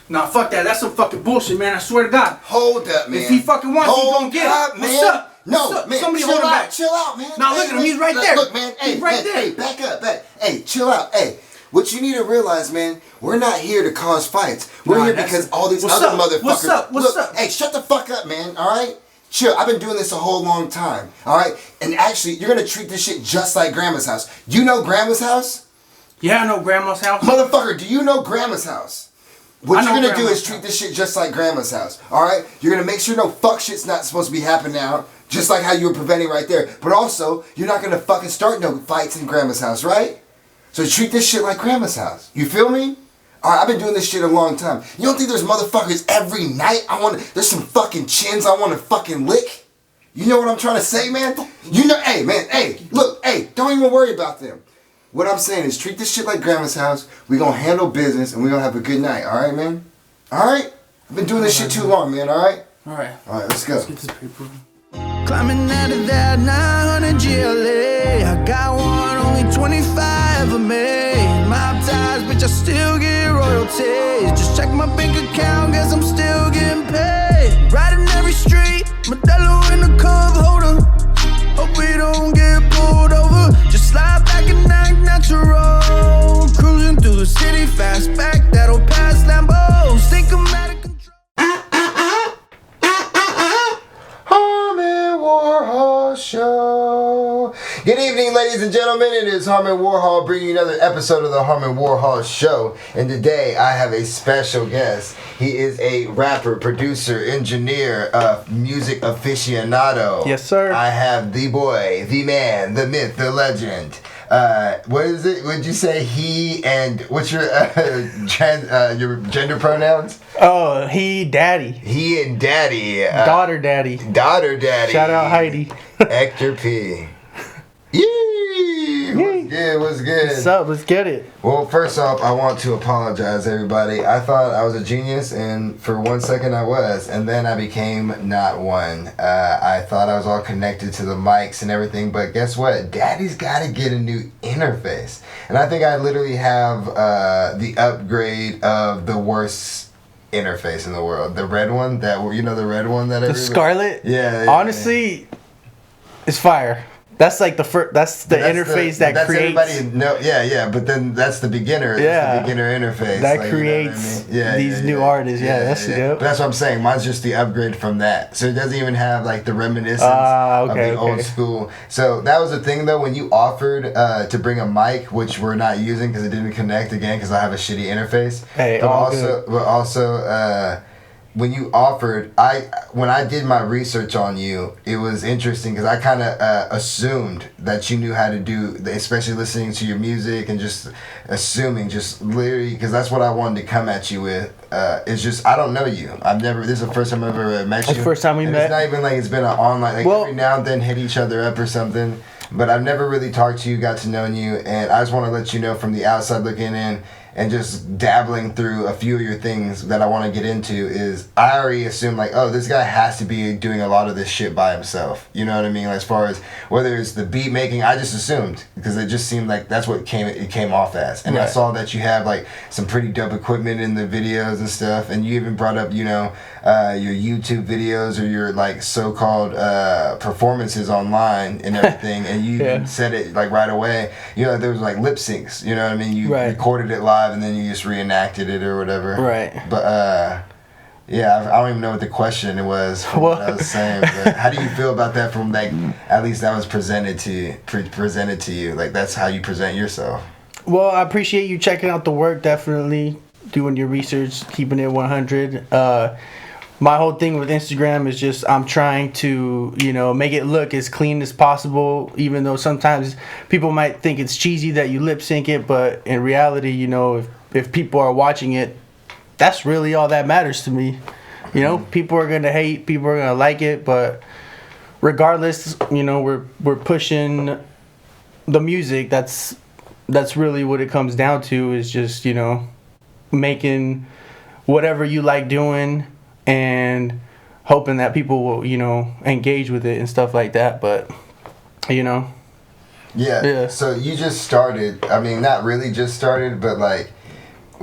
Nah, fuck that. That's some fucking bullshit, man. I swear to God. Hold up, man. If he fucking wants, he gonna get it. Man. What's up? No, What's up? man. Somebody chill hold him out, back. Chill out, man. Nah, look at him. He's right there. Look, man. Hey, he's right there. Hey, back up. Hey, chill out. Hey, what you need to realize, man, we're not here to cause fights. We're here because all these other motherfuckers. What's up? Hey, shut the fuck up, man. All right? Chill. I've been doing this a whole long time. All right? And actually, you're going to treat this shit just like Grandma's house. You know Grandma's house? Yeah, I know Grandma's house. Motherfucker, do you know Grandma's house? What you're going to do is treat this shit just like Grandma's house. All right? You're going to make sure no fuck shit's not supposed to be happening now. Just like how you were preventing right there. But also, you're not going to fucking start no fights in Grandma's house, right? So treat this shit like Grandma's house. You feel me? Alright, I've been doing this shit a long time. You don't think there's motherfuckers every night there's some fucking chins I want to fucking lick? You know what I'm trying to say, man? You know, hey, man, hey, look, hey, don't even worry about them. What I'm saying is treat this shit like Grandma's house. We gonna handle business and we gonna have a good night, alright, man? Alright? I've been doing this shit too long, man, alright? Alright. Alright, let's go. Let's get this paper. Climbing out of that 900 GLA, I got one, only 25 of me. My ties, bitch, I still get royalties. Just check my bank account, guess I'm still getting paid. Riding every street, Modelo in the Cove holder. Hope we don't get pulled over. Just slide back and act natural. Cruising through the city, fast back, that'll pass Lambos. Think I'm out of control. Harmon Warhol Show. Good evening, ladies and gentlemen. It is Harmon Warhol bringing you another episode of the Harmon Warhol Show. And today I have a special guest. He is a rapper, producer, engineer, music aficionado. Yes, sir. I have the boy, the man, the myth, the legend. What is it? Would you say he and what's your gender pronouns? Oh, he daddy. He and daddy. Daughter daddy. Daughter daddy. Shout out Heidi. Ekter P. Yee! What's good? What's up? Let's get it. Well, first off, I want to apologize, everybody. I thought I was a genius, and for 1 second I was, and then I became not one. I thought I was all connected to the mics and everything, but guess what? Daddy's got to get a new interface. And I think I literally have the upgrade of the worst interface in the world. The red one, the red one that The Scarlet? Yeah. Honestly, it's fire. That's like the first. That's the interface that creates. Everybody yeah, but then that's the beginner. Yeah, that's the beginner interface that like, creates these new artists. Yeah, that's But that's what I'm saying. Mine's just the upgrade from that, so it doesn't even have like the reminiscence of the old school. So that was the thing though when you offered to bring a mic, which we're not using because it didn't connect again because I have a shitty interface. Hey, but also. When you offered, when I did my research on you, it was interesting because I kind of assumed that you knew how to do, especially listening to your music and just assuming, just literally, because that's what I wanted to come at you with. It's just, I don't know you. This is the first time I've ever met you. That's the first time we met. It's not even like it's been an online, every now and then hit each other up or something. But I've never really talked to you, got to know you, and I just want to let you know from the outside looking in, and just dabbling through a few of your things that I want to get into is I already assume like, oh, this guy has to be doing a lot of this shit by himself. You know what I mean? As far as whether it's the beat making, I just assumed because it just seemed like that's what it came off as. And I saw that you have like some pretty dope equipment in the videos and stuff. And you even brought up, your YouTube videos or your like so-called performances online and everything. And you even said it like right away. There was like lip syncs. You know what I mean? You recorded it live. And then you just reenacted it or whatever. Right. But, I don't even know what the question was from what I was saying. But how do you feel about that from, like, at least that was presented to you? Like, that's how you present yourself. Well, I appreciate you checking out the work, definitely. Doing your research, keeping it 100. My whole thing with Instagram is just I'm trying to, make it look as clean as possible, even though sometimes people might think it's cheesy that you lip sync it, but in reality, if people are watching it, that's really all that matters to me. People are going to hate, people are going to like it, but regardless, we're pushing the music. That's really what it comes down to is just, making whatever you like doing and hoping that people will, engage with it and stuff like that. But, Yeah. So you just started, I mean, not really just started, but like,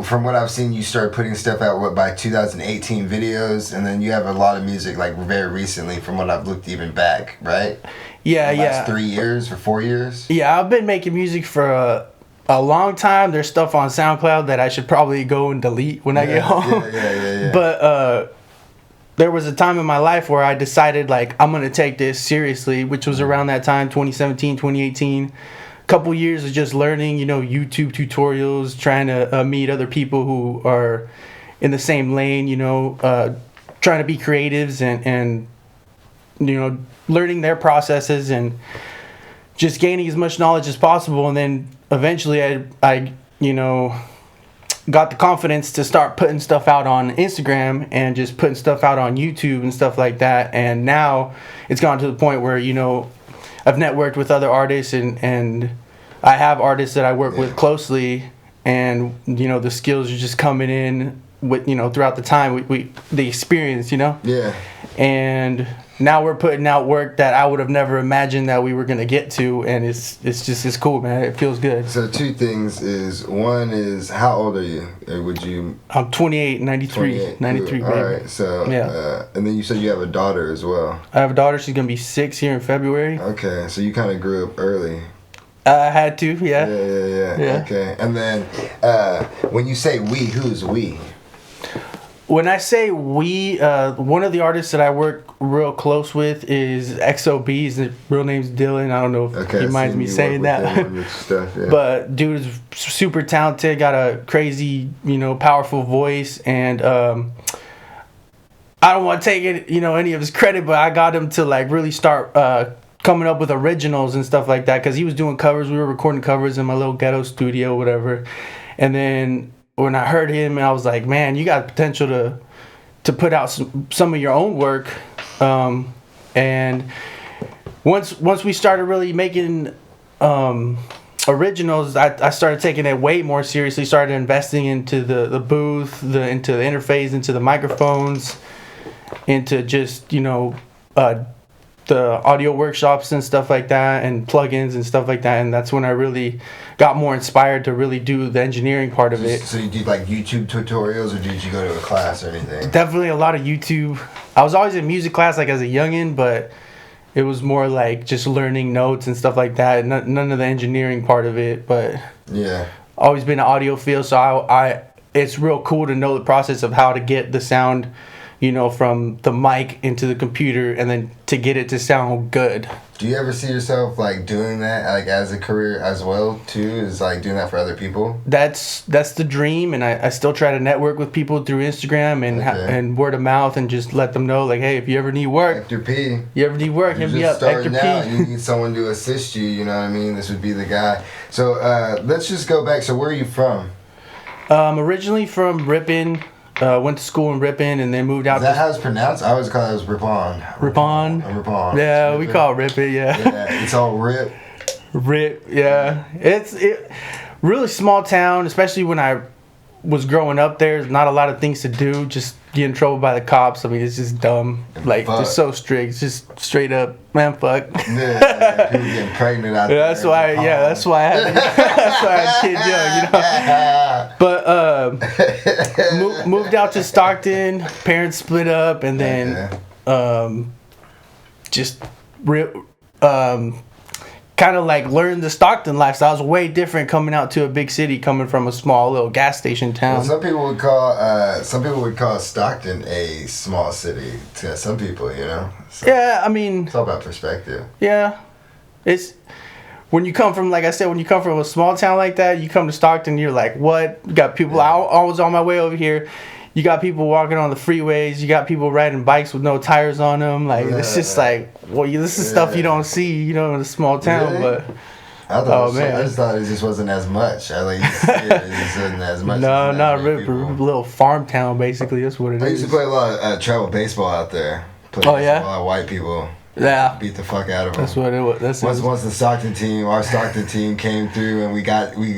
from what I've seen, you started putting stuff out by 2018 videos, and then you have a lot of music like very recently. From what I've looked even back, right? Yeah, the last 3 years or 4 years. Yeah, I've been making music for a long time. There's stuff on SoundCloud that I should probably go and delete when I get home. Yeah. But there was a time in my life where I decided like I'm gonna take this seriously, which was around that time, 2017, 2018. Couple years of just learning, YouTube tutorials, trying to meet other people who are in the same lane, trying to be creatives and learning their processes and just gaining as much knowledge as possible. And then eventually I got the confidence to start putting stuff out on Instagram and just putting stuff out on YouTube and stuff like that. And now it's gone to the point where, I've networked with other artists and I have artists that I work with closely, and the skills are just coming in with throughout the time the experience. Yeah. And now we're putting out work that I would have never imagined that we were gonna get to, and it's cool, man. It feels good. So two things is, one is, how old are you? Or would you? I'm 28, 93, 93, baby. All right, so yeah. And then you said you have a daughter as well. I have a daughter. She's gonna be 6 here in February. Okay, so you kind of grew up early. I had to, yeah. Yeah. Okay, and then when you say we, who's we? When I say we, one of the artists that I work real close with is XOB. His real name's Dylan. I don't know if he minds me saying that. Stuff, yeah. But dude is super talented, got a crazy, powerful voice, and I don't want to take it, any of his credit, but I got him to like really start coming up with originals and stuff like that, because he was doing covers. We were recording covers in my little ghetto studio, whatever. And then when I heard him, I was like, man, you got potential to put out some of your own work. And once we started really making originals, I started taking it way more seriously, started investing into the booth, into the interface, into the microphones, into just, the audio workshops and stuff like that, and plugins and stuff like that. And that's when I really got more inspired to really do the engineering part of it. So you did like YouTube tutorials, or did you go to a class or anything? Definitely a lot of YouTube. I was always in music class like as a youngin', but it was more like just learning notes and stuff like that. None of the engineering part of it, but yeah, always been an audiophile, so I it's real cool to know the process of how to get the sound, from the mic into the computer, and then to get it to sound good. Do you ever see yourself like doing that, like as a career as well too? Is like doing that for other people? That's the dream, and I still try to network with people through Instagram and word of mouth, and just let them know like, hey, if you ever need work, Ekter P. You ever need work, hit me up, Ekter P. You need someone to assist you. You know what I mean? This would be the guy. So let's just go back. So where are you from? I'm originally from Ripon. Went to school in Ripon and then moved out. Is that how it's pronounced? I always call it Ripon. Ripon? Ripon. Yeah, we call it Ripon, Yeah, it's all rip. Rip, yeah. It's really small town, especially when I was growing up there. There's not a lot of things to do. Just get in trouble by the cops. I mean, it's just dumb. Like, they're so strict. It's just straight up, man, fuck. Yeah, people getting pregnant out there. That's why I had that's why I had kids young, But moved out to Stockton. Parents split up, and then just kind of like learned the Stockton lifestyle. It was way different coming out to a big city, coming from a small little gas station town. Well, some people would call Stockton a small city to some people, So yeah, I mean, it's all about perspective. Yeah, it's when you come from, like I said, when you come from a small town like that, you come to Stockton, you're like, what? You got people. I was on my way over here. You got people walking on the freeways. You got people riding bikes with no tires on them. Like, it's just like, well, this is stuff you don't see, in a small town. Really? But I just thought it just wasn't as much. It just wasn't as much. No, not really. A little farm town, basically. That's what it is. I used to play a lot of travel baseball out there. A lot of white people. Yeah, beat the fuck out of them. That's what it was. Once our Stockton team came through and we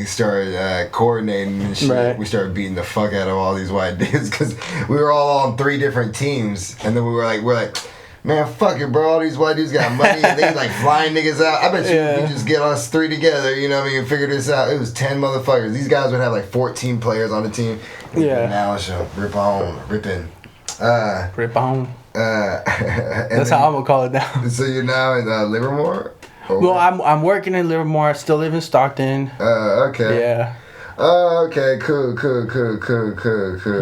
started coordinating and shit. Right. We started beating the fuck out of all these white dudes because we were all on 3 different teams, and then we're like, man, fuck it, bro. All these white dudes got money and they like flying niggas out. I bet you if we just get us 3 together, you know what I mean, and figure this out. It was 10 motherfuckers. These guys would have like 14 players on the team. Now it's a rip on. Rip on. That's how I'm gonna call it now. So you're now in Livermore? Well, I'm working in Livermore. I still live in Stockton. Okay. Yeah. Oh, okay, cool.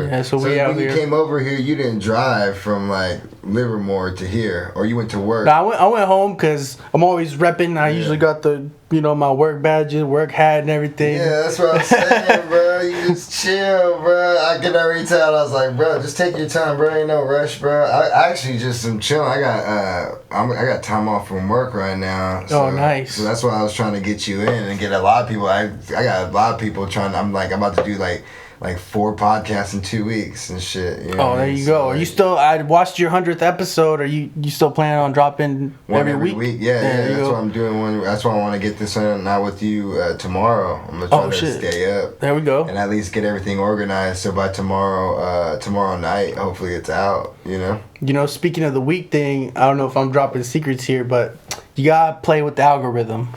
Yeah, so we when you came over here, you didn't drive from like Livermore to here, or you went to work? No, I went home because I'm always repping. I usually got the, my work badges, work hat, and everything. Yeah, that's what I'm saying, bro. You just chill, bro. I get every time. I was like, bro, just take your time, bro. Ain't no rush, bro. I actually just am chilling. I got time off from work right now. So, nice. So that's why I was trying to get you in and get a lot of people. I got a lot of people trying. I'm about to do like 4 podcasts in 2 weeks and shit. You know there you go. Are you still? I watched your 100th episode. Are you still planning on dropping one every week? Yeah, that's what I'm doing. That's why I want to get this on now with you tomorrow. I'm gonna try to stay up. There we go. And at least get everything organized so by tomorrow night, hopefully it's out. Speaking of the week thing, I don't know if I'm dropping secrets here, but you gotta play with the algorithm.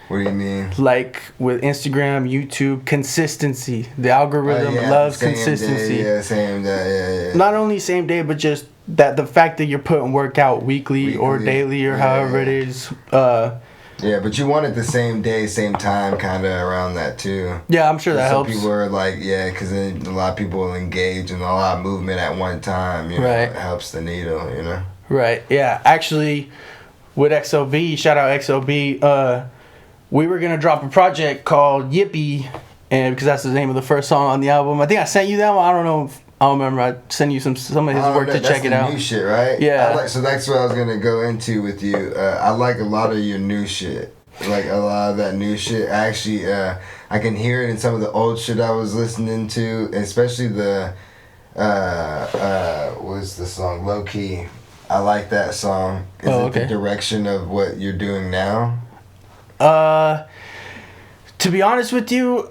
What do you mean? Like with Instagram, YouTube, consistency. The algorithm loves consistency. Same day. Yeah. Not only same day, but just the fact that you're putting work out weekly or daily or however it is. Yeah, but you want it the same day, same time, kind of around that too. Yeah, I'm sure that helps. Some people are like, because then a lot of people will engage in a lot of movement at one time. Right. It helps the needle. Right. Yeah. Actually, with XOB, shout out XOB. We were gonna drop a project called Yippee, and because that's the name of the first song on the album. I think I sent you that one. I don't know. I don't remember. I sent you some of his work to check it out. New shit, right? Yeah. So that's what I was gonna go into with you. I like a lot of your new shit. Like a lot of that new shit. Actually, I can hear it in some of the old shit I was listening to, especially the what's the song? Low Key. I like that song. Is it the direction of what you're doing now? To be honest with you,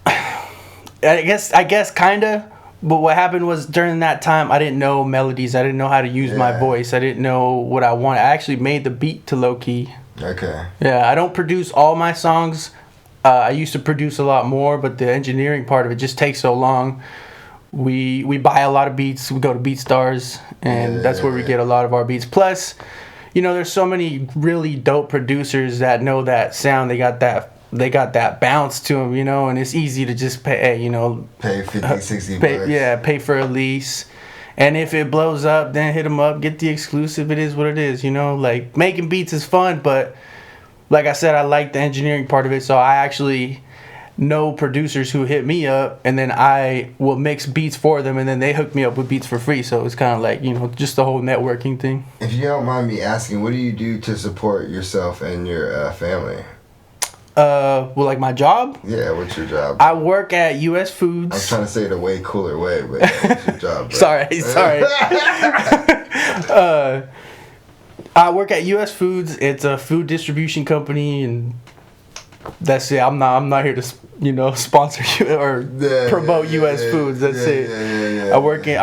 I guess kinda. But what happened was during that time, I didn't know melodies. I didn't know how to use my voice. I didn't know what I wanted. I actually made the beat to Low Key. Okay. Yeah, I don't produce all my songs. I used to produce a lot more, but the engineering part of it just takes so long. We buy a lot of beats. We go to BeatStars, and that's where we get a lot of our beats. Plus, there's so many really dope producers that know that sound. They got that bounce to them, and it's easy to just pay, pay 50, 60 bucks. Pay for a lease. And if it blows up, then hit them up, get the exclusive. It is what it is, like making beats is fun, but like I said, I like the engineering part of it. So I actually know producers who hit me up, and then I will mix beats for them, and then they hook me up with beats for free. So it's kind of like, just the whole networking thing. If you don't mind me asking, what do you do to support yourself and your family? Like my job? Yeah, what's your job? I work at U.S. Foods. I was trying to say it a way cooler way, but what's your job, bro? Sorry. I work at U.S. Foods. It's a food distribution company, and that's it. I'm not here to sponsor you or promote U.S. Foods. That's it. Yeah. I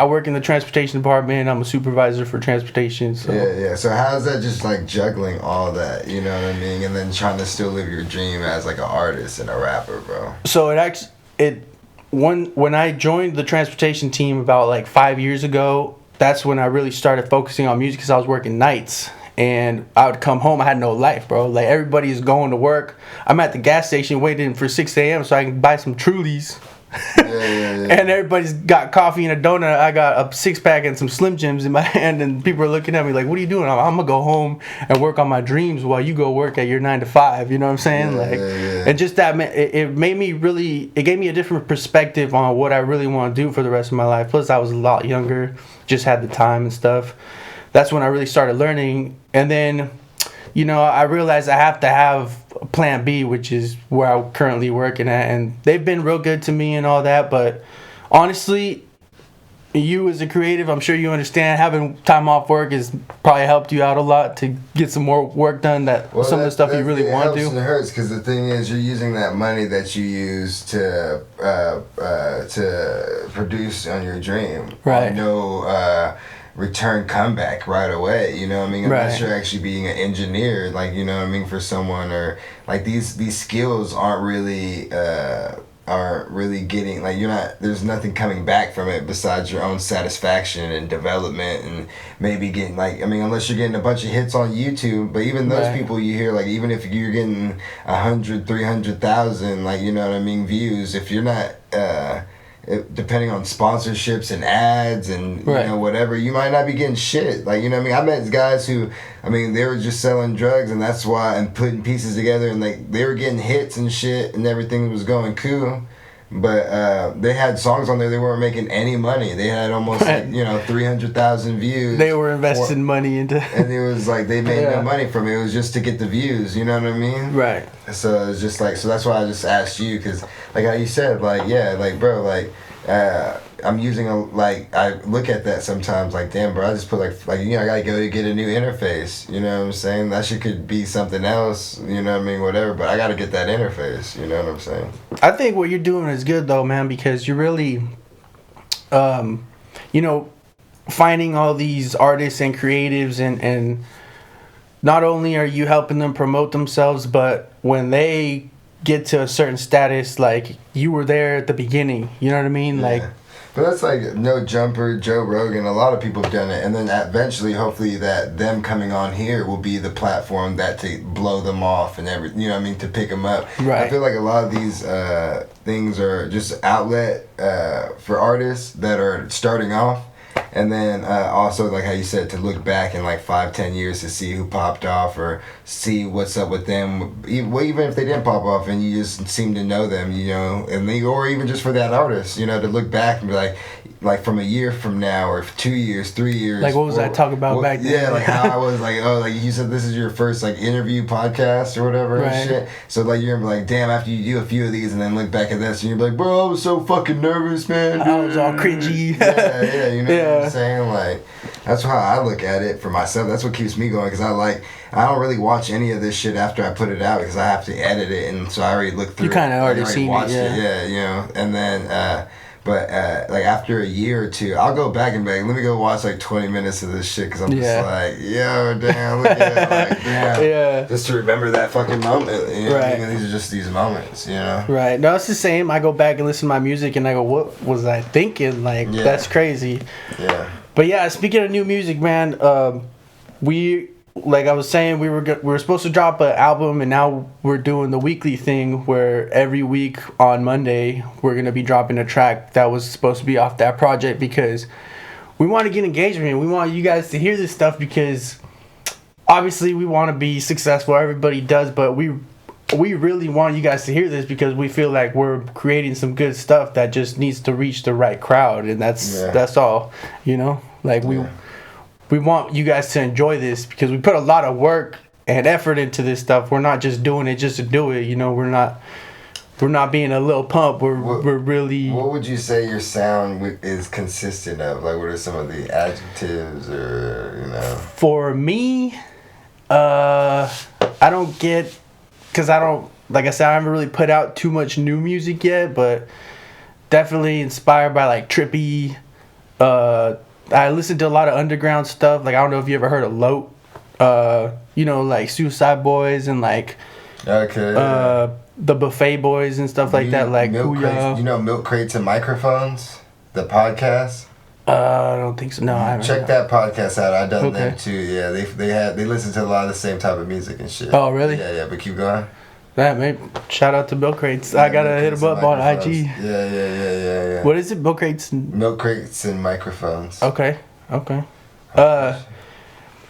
work in the transportation department. I'm a supervisor for transportation. So. Yeah. So how's that just like juggling all that? You know what I mean? And then trying to still live your dream as like an artist and a rapper, bro. So when I joined the transportation team about like 5 years ago, that's when I really started focusing on music because I was working nights. And I would come home, I had no life, bro. Like, everybody's going to work. I'm at the gas station waiting for 6 a.m. so I can buy some Trulies. And everybody's got coffee and a donut. I got a 6-pack and some Slim Jims in my hand, and people are looking at me like, what are you doing? I'm going to go home and work on my dreams while you go work at your 9 to 5. You know what I'm saying? And just that, it made me really, it gave me a different perspective on what I really want to do for the rest of my life. Plus, I was a lot younger, just had the time and stuff. That's when I really started learning. And then, I realized I have to have a plan B, which is where I'm currently working at. And they've been real good to me and all that. But honestly, you as a creative, I'm sure you understand, having time off work has probably helped you out a lot to get some more work done some of the stuff you really want to do. It hurts because the thing is, you're using that money that you use to produce on your dream. Right. return comeback right away, you know what I mean? Unless Right. you're actually being an engineer, like, you know what I mean, for someone, or like these skills aren't really getting, like, you're not, there's nothing coming back from it besides your own satisfaction and development, and maybe getting, like, I mean, unless you're getting a bunch of hits on YouTube, but even those Right. people you hear, like, even if you're getting 100, 300,000, like, you know what I mean, views, if you're not depending on sponsorships and ads and Right. you know, whatever, you might not be getting shit. Like, you know what I mean? I met guys who, I mean, they were just selling drugs, and that's why, and putting pieces together, and like they were getting hits and shit, and everything was going cool. But they had songs on there, they weren't making any money. They had almost Right. like, you know, 300,000 views. They were investing money into. And it was like they made Yeah. no money from it. It was just to get the views. You know what I mean? Right. So it's just like, so that's why I just asked you, because like how you said, like, yeah, like, bro, like I'm using like, I look at that sometimes like, damn, bro, I just put like you know, I gotta go to get a new interface. You know what I'm saying? That shit could be something else. You know what I mean? Whatever. But I gotta get that interface. You know what I'm saying? I think what you're doing is good though, man, because you're really, you know, finding all these artists and creatives, and not only are you helping them promote themselves, but when they get to a certain status, like you were there at the beginning, you know what I mean? Like, but that's like No Jumper, Joe Rogan, a lot of people have done it, and then eventually, hopefully, that them coming on here will be the platform that to blow them off and everything. You know what I mean? To pick them up. Right. I feel like a lot of these things are just outlet for artists that are starting off. And then also, like how you said, to look back in like 5-10 years to see who popped off, or see what's up with them, even if they didn't pop off and you just seem to know them, you know, and they, or even just for that artist, you know, to look back and be like from a year from now, or 2 years, 3 years. Like, what was I talking about back then? Yeah, like how I was like, oh, like you said, this is your first like interview podcast or whatever Right. and shit. So like you're gonna be like, damn, after you do a few of these and then look back at this, and you're like, bro, I was so fucking nervous, man. I was all cringy. Yeah, you know Yeah. what I'm saying? Like, that's how I look at it for myself. That's what keeps me going, because I don't really watch any of this shit after I put it out, because I have to edit it, and so I already looked through. You kinda already seen it, watched yeah. you know, and then. But like after a year or two, I'll go back and be like, let me go watch like 20 minutes of this shit, because I'm Yeah. just like, yo, damn, look at it, like, damn. Yeah. Just to remember that fucking moment. You know? Right. I mean, these are just these moments, you know? Right. No, it's the same. I go back and listen to my music, and I go, what was I thinking? Like, Yeah. that's crazy. Yeah. But yeah, speaking of new music, man, we, like I was saying, we were supposed to drop an album, and now we're doing the weekly thing where every week on Monday we're gonna be dropping a track that was supposed to be off that project, because we want to get engagement. We want you guys to hear this stuff, because obviously we want to be successful. Everybody does, but we really want you guys to hear this, because we feel like we're creating some good stuff that just needs to reach the right crowd, and that's all, you know. Like we want you guys to enjoy this, because we put a lot of work and effort into this stuff. We're not just doing it just to do it, you know. We're not being a little pump. We're really. What would you say your sound is consistent of? Like, what are some of the adjectives, or, you know? For me, I don't get, because I don't, like I said, I haven't really put out too much new music yet, but definitely inspired by like trippy. I listen to a lot of underground stuff. Like, I don't know if you ever heard of Lote. You know, like Suicide Boys and like Okay. the Buffet Boys and stuff like that. Like, Milk Crates, you know, Milk Crates and Microphones, the podcast. I don't think so. No, I haven't. Check that podcast out. I done Okay. them too. Yeah, they listen to a lot of the same type of music and shit. Oh, really? Yeah. But keep going. That, maybe. Shout out to Milk Crates. I gotta Milk hit Crates him and up on Microphones. IG. Yeah. What is it? Milk Crates. Milk Crates and Microphones. Okay.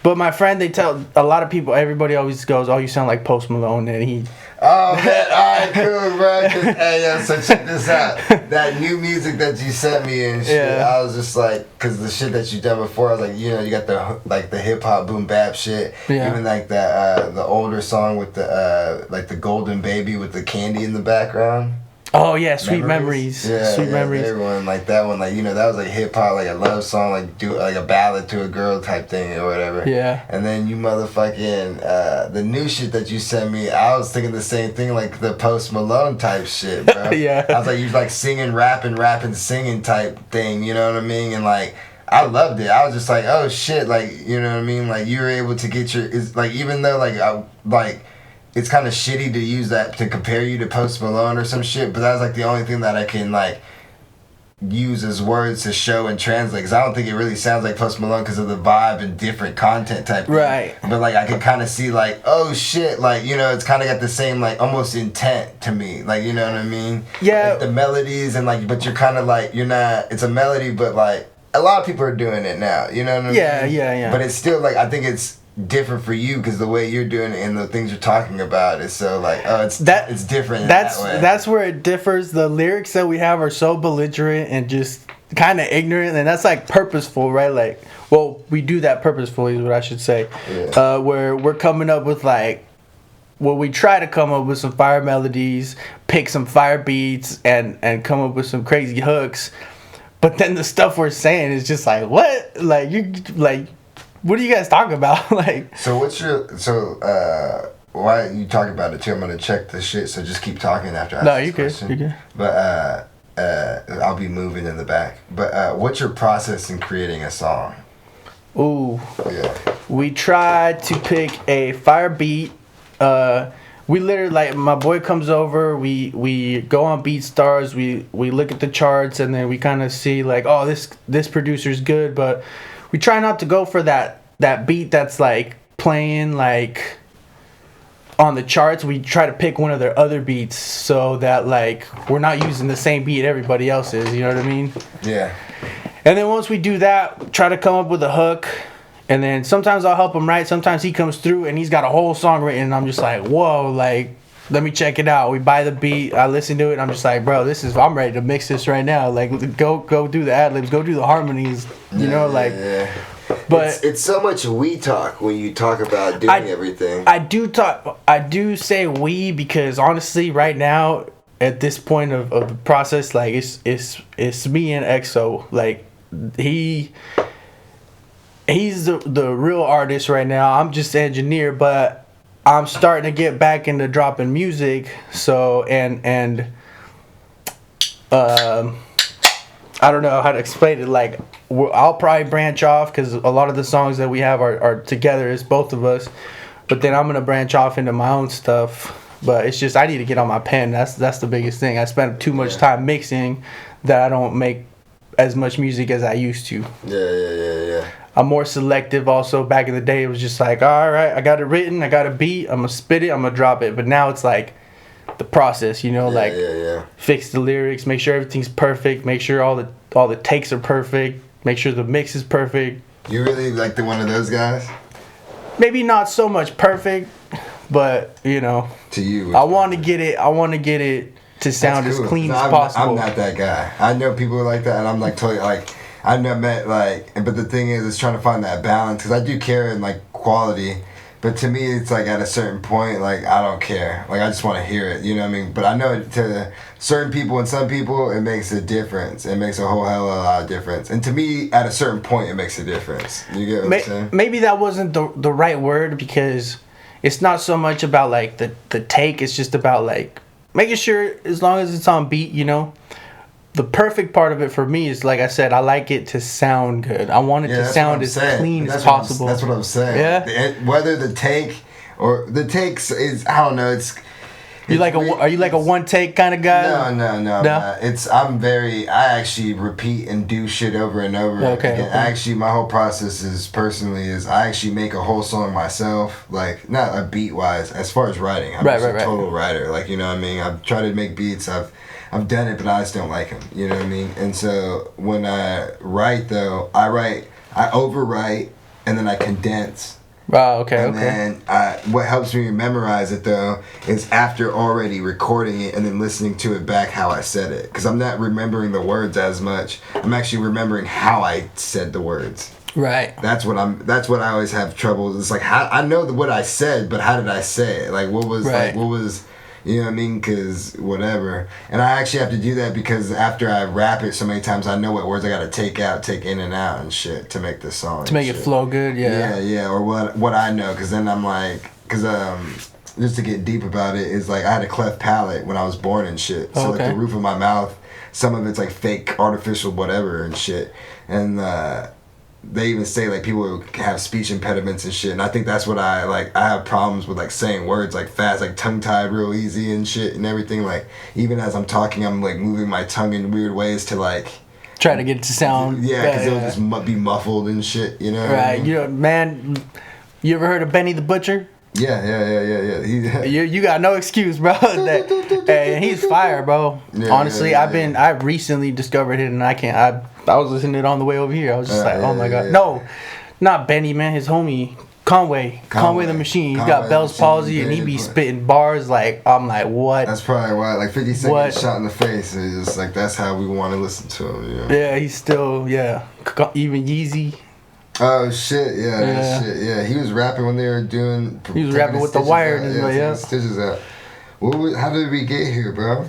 But my friend, they tell a lot of people, everybody always goes, "Oh, you sound like Post Malone," and he. Oh man, alright, cool, bro. 'Cause, hey, yo, so check this out. That new music that you sent me and shit, Yeah. I was just like, cause the shit that you done before, I was like, you know, you got the hip hop boom bap shit, Yeah. even like that the older song with the like the Golden Baby with the candy in the background. Oh yeah, Sweet Memories. Sweet Memories. Everyone like that one, like, you know, that was like hip hop, like a love song, like do like a ballad to a girl type thing or whatever. Yeah. And then you motherfucking the new shit that you sent me, I was thinking the same thing, like the Post Malone type shit, bro. Yeah. I was like, you like singing, rapping, singing type thing, you know what I mean? And like I loved it. I was just like, oh shit, like, you know what I mean? Like, you were able to get your, it's like, even though like it's kind of shitty to use that to compare you to Post Malone or some shit, but that's like the only thing that I can like use as words to show and translate, because I don't think it really sounds like Post Malone because of the vibe and different content type thing. Right. But like I could kind of see like, oh shit, like, you know, it's kind of got the same like almost intent to me, like, you know what I mean? Yeah. Like the melodies and like, but you're kind of like, you're not, it's a melody, but like a lot of people are doing it now, you know what I mean? Yeah. But it's still like, I think it's different for you because the way you're doing it and the things you're talking about is so like, oh, it's different in that way. That's where it differs. The lyrics that we have are so belligerent and just kind of ignorant, and that's like purposeful, right? Like, well, we do that purposefully is what I should say. Yeah. Where we're coming up with like, well, we try to come up with some fire melodies, pick some fire beats, and come up with some crazy hooks, but then the stuff we're saying is just like, what? Like, you like, what are you guys talking about? Like, so what's your why you talking about it too? I'm gonna check the shit. So just keep talking after I ask this question. You good. But I'll be moving in the back. But what's your process in creating a song? Ooh. Yeah. We try to pick a fire beat. We literally, like, my boy comes over. We go on BeatStars. We look at the charts, and then we kind of see like, oh, this producer's good, but we try not to go for that beat that's like playing like on the charts. We try to pick one of their other beats so that like we're not using the same beat everybody else is, you know what I mean? Yeah. And then once we do that, try to come up with a hook, and then sometimes I'll help him write, sometimes he comes through and he's got a whole song written and I'm just like, whoa, like, let me check it out. We buy the beat, I listen to it, and I'm just like, bro, I'm ready to mix this right now. Like, go do the ad-libs, go do the harmonies, you know, like. Yeah. But it's so much we talk when you talk about doing everything. I do say we because honestly, right now, at this point of the process, like, it's me and EXO. Like, he's the real artist right now. I'm just the engineer, but I'm starting to get back into dropping music, so and I don't know how to explain it. Like, I'll probably branch off because a lot of the songs that we have are together as both of us, but then I'm gonna branch off into my own stuff. But it's just I need to get on my pen. That's the biggest thing. I spend too much time mixing that I don't make as much music as I used to. Yeah. I'm more selective also. Back in the day, it was just like, all right, I got it written, I got a beat, I'm going to spit it, I'm going to drop it. But now it's like the process, you know, fix the lyrics, make sure everything's perfect, make sure all the takes are perfect, make sure the mix is perfect. You really like one of those guys? Maybe not so much perfect, but, you know. To you. I want to get it to sound as clean as possible. I'm not that guy. I know people like that, and I'm like totally like, I've never met like, but the thing is, it's trying to find that balance because I do care in like quality, but to me, it's like at a certain point, like I don't care, like I just want to hear it, you know what I mean? But I know to certain people and some people, it makes a difference. It makes a whole hell of a lot of difference, and to me, at a certain point, it makes a difference. You get what I'm saying? Maybe that wasn't the right word because it's not so much about like the take. It's just about like making sure as long as it's on beat, you know. The perfect part of it for me is, like I said, I like it to sound good. I want it to sound as clean as possible. That's what I'm saying. Yeah. Whether the take or the takes is, I don't know. Are you like a one take kind of guy? No. I actually repeat and do shit over and over. Okay. Actually, my whole process I actually make a whole song myself. Like, not a beat wise, as far as writing. I'm just a total writer. Like, you know what I mean? I've tried to make beats. I've done it, but I just don't like them. You know what I mean? And so when I write, though, I overwrite, and then I condense. Wow, okay. And then what helps me memorize it, though, is after already recording it and then listening to it back how I said it. Because I'm not remembering the words as much. I'm actually remembering how I said the words. Right. That's what I always have trouble. It's like, I know what I said, but how did I say it? Like, what was... You know what I mean? Because whatever. And I actually have to do that because after I rap it so many times, I know what words I got to take in and out and shit to make this song. To make it flow good, yeah. Yeah. Or what I know. Because then I'm like... Because just to get deep about it, is like I had a cleft palate when I was born and shit. So like the roof of my mouth, some of it's like fake, artificial, whatever and shit. And they even say like people have speech impediments and shit, and I think that's what I have problems with, like saying words like fast, like tongue tied real easy and shit and everything. Like even as I'm talking, I'm like moving my tongue in weird ways to like try to get it to sound. Yeah, because it'll just be muffled and shit, you know. Right, you know, man. You ever heard of Benny the Butcher? Yeah. You got no excuse, bro. And he's fire, bro. Yeah, honestly, I recently discovered it, and I was listening to it on the way over here. I was just oh my god, no, not Benny, man. His homie Conway the Machine. He's got Bell's palsy, and he be spitting bars like I'm like, what? That's probably why, like 50 Cent gets shot in the face. It's just like that's how we want to listen to him. You know? Yeah, he's still even Yeezy. Oh shit! Yeah. He was rapping when they were doing. He was rapping with the wire and stitches out. How did we get here, bro?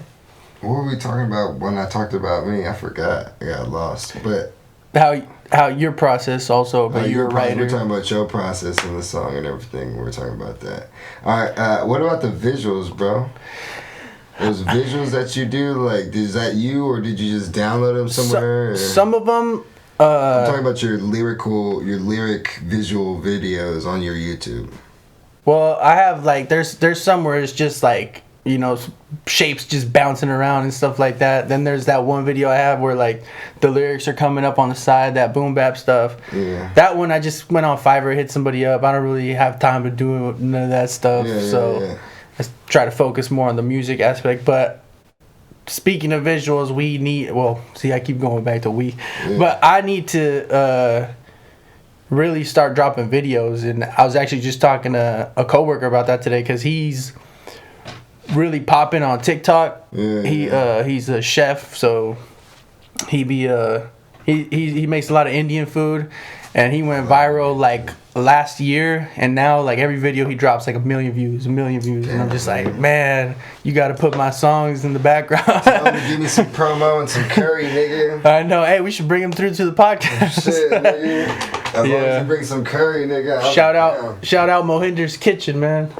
What were we talking about when I talked about me? I forgot. I got lost. But how your process also? But you're a writer. We're talking about your process in the song and everything. We're talking about that. All right. What about the visuals, bro? Those visuals that you do, like, is that you or did you just download them somewhere? Some of them. I'm talking about your lyric visual videos on your YouTube. Well, I have like there's some where it's just like, you know, shapes just bouncing around and stuff like that. Then there's that one video I have where like the lyrics are coming up on the side, that boom bap stuff. Yeah. That one I just went on Fiverr, hit somebody up. I don't really have time to do none of that stuff, I try to focus more on the music aspect, but. Speaking of visuals, I keep going back to but I need to really start dropping videos, and I was actually just talking to a coworker about that today because he's really popping on TikTok. He's a chef, so he makes a lot of Indian food, and he went viral like last year, and now like every video he drops like 1 million views. Damn, and I'm just like, man, you got to put my songs in the background. Tell him to give me some promo and some curry, nigga. I know. Hey, we should bring him through to the podcast. Shit, nigga. As long as you bring some curry, nigga. Shout out Mohinder's Kitchen, man.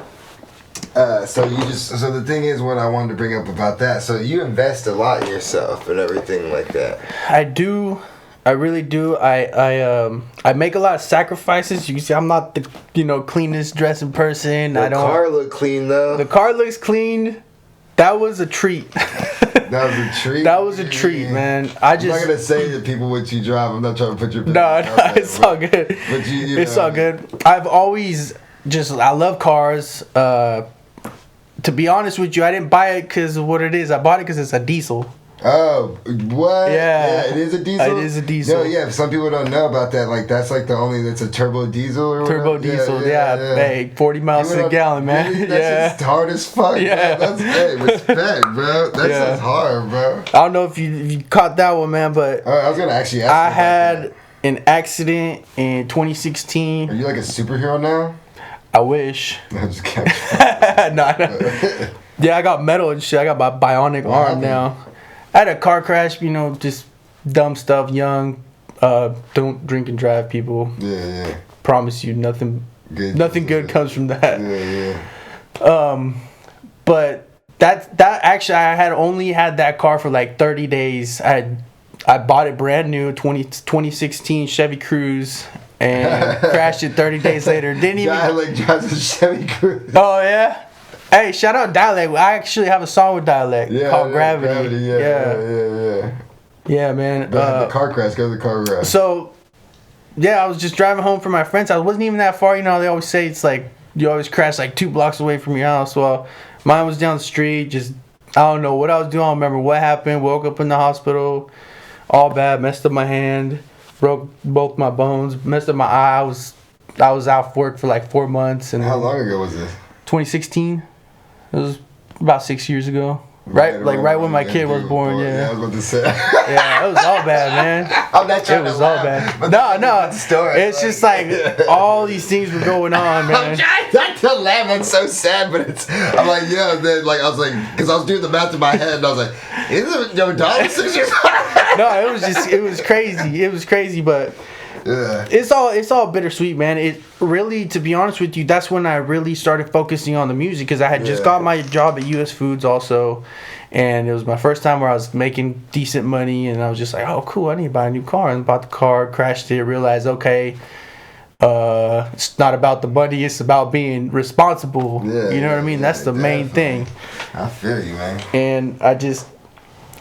So the thing is, what I wanted to bring up about that. So you invest a lot in yourself and everything like that. I do. I really do. I make a lot of sacrifices. You can see I'm not the cleanest dressing person. The car look clean though. The car looks clean. That was a treat. That was a treat. That was a treat, man. I'm not gonna say to people what you drive. I'm not trying to put your business out there, it's all good. But it's all good. I've always I love cars. To be honest with you, I didn't buy it because of what it is. I bought it because it's a diesel. Oh, what? Yeah, it is a diesel? It is a diesel. No, yeah, some people don't know about that. Like, that's like that's a turbo diesel or whatever. Turbo diesel, yeah. Hey, 40 miles to the gallon, man. Really? That's just hard as fuck, yeah. Bro. That's, respect, bro. That's just hard, bro. I don't know if you caught that one, man, but... I was going to actually ask I had an accident in 2016. Are you like a superhero now? I wish. I'm just kidding. No. Yeah, I got metal and shit. I got my bionic arm now. I had a car crash, just dumb stuff, young. Don't drink and drive, people. Yeah. Promise you, nothing good comes from that. Yeah. But that actually, I had only had that car for like 30 days. I bought it brand new, 2016 Chevy Cruze, and crashed it 30 days later. Didn't even. Dialect drives a Chevy Cruze. Oh yeah. Hey, shout out Dialect. I actually have a song with Dialect called Gravity. Yeah, man. The car crash. Go to the car crash. So, I was just driving home from my friend's house. It wasn't even that far. They always say it's like you always crash like 2 blocks away from your house. Well, mine was down the street. Just I don't know what I was doing. I don't remember what happened. Woke up in the hospital, all bad. Messed up my hand. Broke both my bones. Messed up my eye. I was out of work for like 4 months. And how long ago was this? 2016. It was about 6 years ago. Right when my kid was born. Yeah, I was about to say. Yeah, it was all bad, man. I'm not trying to laugh. It was all bad. No. Story, it's just like all these things were going on, man. I'm trying not to laugh. That's so sad, but I'm like, yeah. Then I was like, because I was doing the math in my head, and I was like, isn't your dog 6 years old? No, it was crazy. It was crazy, but. Yeah. It's all bittersweet, man. It really, to be honest with you, that's when I really started focusing on the music because I had just got my job at US Foods also, And it was my first time where I was making decent money, and I was just like, oh, cool, I need to buy a new car. And bought the car, crashed it, realized, okay, it's not about the money, it's about being responsible. You know what I mean? That's the main thing. I feel you, man. And I